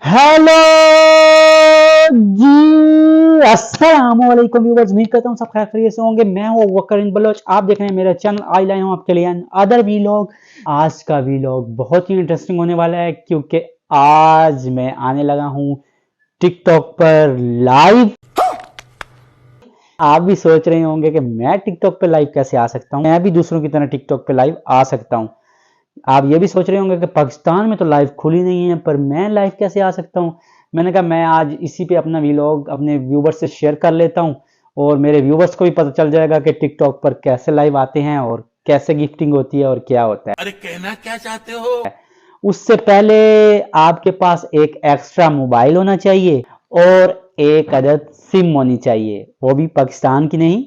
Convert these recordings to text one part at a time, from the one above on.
Hello जी, अस्सलाम वालेकुम viewers. उम्मीद करता हूँ सब खैरियत से होंगे। मैं हूँ वकर बलोच, आप देख रहे हैं मेरा चैनल। आज लाया हूँ आपके लिए अदर वीलॉग। आज का वीलॉग बहुत ही इंटरेस्टिंग होने वाला है क्योंकि आज मैं आने लगा हूँ टिकटॉक पर लाइव। आप भी सोच रहे होंगे कि मैं टिकटॉक पे लाइव कैसे आ सकता हूँ, मैं भी दूसरों की तरह टिकटॉक पे लाइव आ सकता हूँ। आप ये भी सोच रहे होंगे कि पाकिस्तान में तो लाइव खुली नहीं है, पर मैं लाइव कैसे आ सकता हूँ। मैंने कहा मैं आज इसी पे अपना वीलॉग अपने व्यूवर्स से शेयर कर लेता हूँ और मेरे व्यूवर्स को भी पता चल जाएगा कि टिकटॉक पर कैसे लाइव आते हैं और कैसे गिफ्टिंग होती है और क्या होता है। अरे कहना क्या चाहते हो? उससे पहले आपके पास एक एक्स्ट्रा मोबाइल होना चाहिए और एक अदद सिम होनी चाहिए, वो भी पाकिस्तान की नहीं,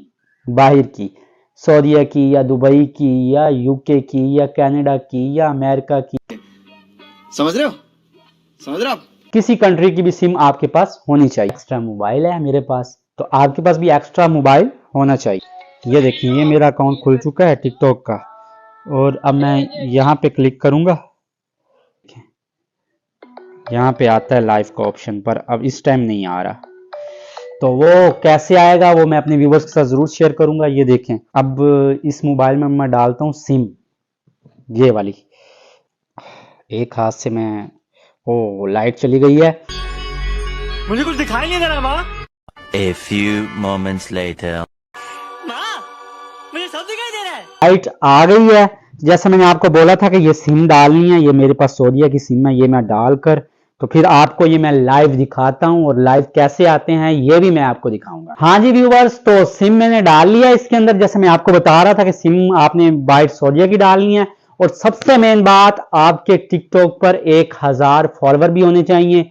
बाहर की, सऊदीया की या दुबई की या यूके की या कनाडा की या अमेरिका की, समझ रहे हो? समझ रहे हो आप? किसी कंट्री की भी सिम आपके पास होनी चाहिए। एक्स्ट्रा मोबाइल है मेरे पास, तो आपके पास भी एक्स्ट्रा मोबाइल होना चाहिए। ये देखिए, ये मेरा अकाउंट खुल चुका है टिकटॉक का और अब मैं यहाँ पे क्लिक करूंगा। यहाँ पे आता है लाइव का ऑप्शन, पर अब इस टाइम नहीं आ रहा। तो वो कैसे आएगा वो मैं अपने व्यूवर्स के साथ जरूर शेयर करूंगा। ये देखें, अब इस मोबाइल में मैं डालता हूँ सिम, ये वाली। एक हाथ से मैं, ओ लाइट चली गई है। मुझे कुछ दिखाई नहीं दे रहा माँ। A few moments later. माँ, मुझे सब दिखाई दे रहा है। लाइट आ गई है। जैसे मैंने आपको बोला था कि ये सिम डालनी है, ये मेरे पास सऊदीया की सिम है, ये मैं डालकर तो फिर आपको ये मैं लाइव दिखाता हूँ और लाइव कैसे आते हैं ये भी मैं आपको दिखाऊंगा। हाँ जी व्यूवर्स, तो सिम मैंने डाल लिया इसके अंदर। जैसे मैं आपको बता रहा था कि सिम आपने बाइट सऊदीया की डालनी है और सबसे मेन बात, आपके टिकटॉक पर 1000 फॉलोवर भी होने चाहिए।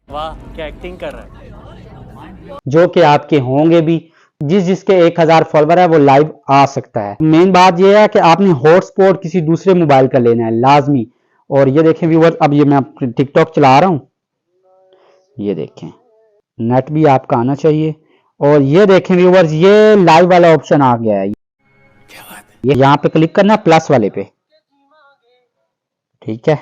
वाह, क्या एक्टिंग कर रहा है। जो कि आपके होंगे भी। जिसके 1000 फॉलोवर है वो लाइव आ सकता है। मेन बात यह है कि आपने हॉटस्पॉट किसी दूसरे मोबाइल का लेना है लाजमी। और ये देखें व्यूअर्स, अब ये मैं टिकटॉक चला रहा हूं, ये देखें, नेट भी आपका आना चाहिए। और ये देखें व्यूअर्स, ये लाइव वाला ऑप्शन आ गया है। क्या बात है? ये यहां पे क्लिक करना प्लस वाले पे, ठीक है।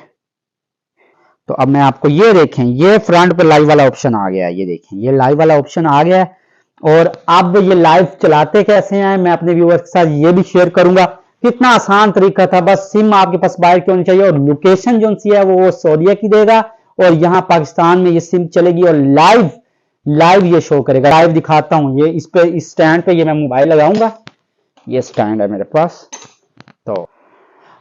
तो अब मैं आपको, ये देखें, ये फ्रंट पे लाइव वाला ऑप्शन आ गया है। ये देखें, ये लाइव वाला ऑप्शन आ गया है। और अब ये लाइव चलाते कैसे हैं मैं अपने व्यूअर्स के साथ ये भी शेयर करूंगा। कितना आसान तरीका था, बस सिम आपके पास बाहर की होनी चाहिए और लोकेशन जो सी है वो सऊदीया की देगा और यहाँ पाकिस्तान में ये सिम चलेगी और लाइव लाइव ये शो करेगा। लाइव दिखाता हूँ। ये इस पे, इस स्टैंड पे ये मैं मोबाइल लगाऊंगा। ये स्टैंड है मेरे पास। तो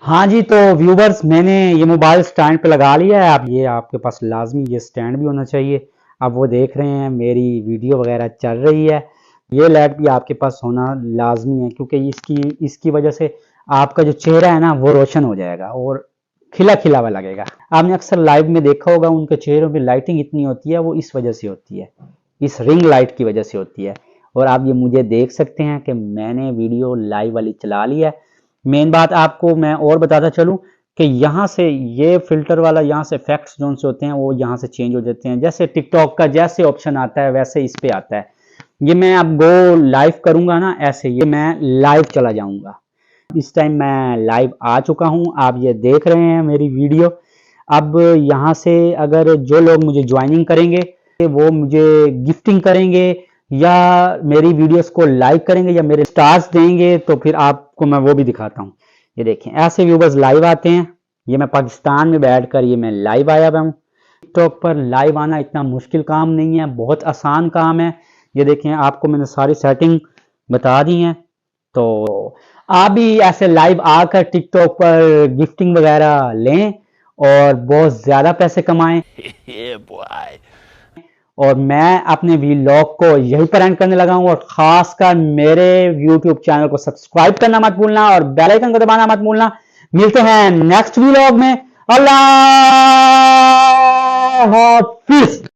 हाँ जी, तो व्यूवर्स, मैंने ये मोबाइल स्टैंड पे लगा लिया है। अब ये आपके पास लाजमी ये स्टैंड भी होना चाहिए। अब वो देख रहे हैं मेरी वीडियो वगैरह चल रही है, ये लाइट भी आपके पास होना लाजमी है क्योंकि इसकी वजह से आपका जो चेहरा है ना वो रोशन हो जाएगा और खिला खिला हुआ लगेगा। आपने अक्सर लाइव में देखा होगा उनके चेहरों पे लाइटिंग इतनी होती है, वो इस वजह से होती है, इस रिंग लाइट की वजह से होती है। और आप ये मुझे देख सकते हैं कि मैंने वीडियो लाइव वाली चला ली है। मेन बात आपको मैं और बताता चलूं कि यहाँ से ये फिल्टर वाला, यहाँ से इफेक्ट्स जो से होते हैं वो यहाँ से चेंज हो जाते हैं। जैसे टिकटॉक का जैसे ऑप्शन आता है वैसे इस पे आता है। ये मैं अब गो लाइव करूंगा ना, ऐसे ये मैं लाइव चला जाऊंगा। इस टाइम मैं लाइव आ चुका हूं, आप ये देख रहे हैं मेरी वीडियो। अब यहाँ से अगर जो लोग मुझे ज्वाइनिंग करेंगे वो मुझे गिफ्टिंग करेंगे या मेरी वीडियोस को लाइक करेंगे या मेरे स्टार्स देंगे, तो फिर आपको मैं वो भी दिखाता हूँ। ये देखें, ऐसे व्यूवर्स लाइव आते हैं। ये मैं पाकिस्तान में बैठकर ये मैं लाइव आया हुआ हूँ। टिकटॉक पर लाइव आना इतना मुश्किल काम नहीं है, बहुत आसान काम है। ये देखें, आपको मैंने सारी सेटिंग बता दी है। तो आप भी ऐसे लाइव आकर टिकटॉक पर गिफ्टिंग वगैरह लें और बहुत ज्यादा पैसे कमाएं। Yeah, boy. और मैं अपने वीलॉग को यहीं पर एंड करने लगा हूं और खासकर मेरे YouTube चैनल को सब्सक्राइब करना मत भूलना और बेल आइकन को दबाना मत भूलना। मिलते हैं नेक्स्ट वीलॉग में। अल्लाह हाफिज।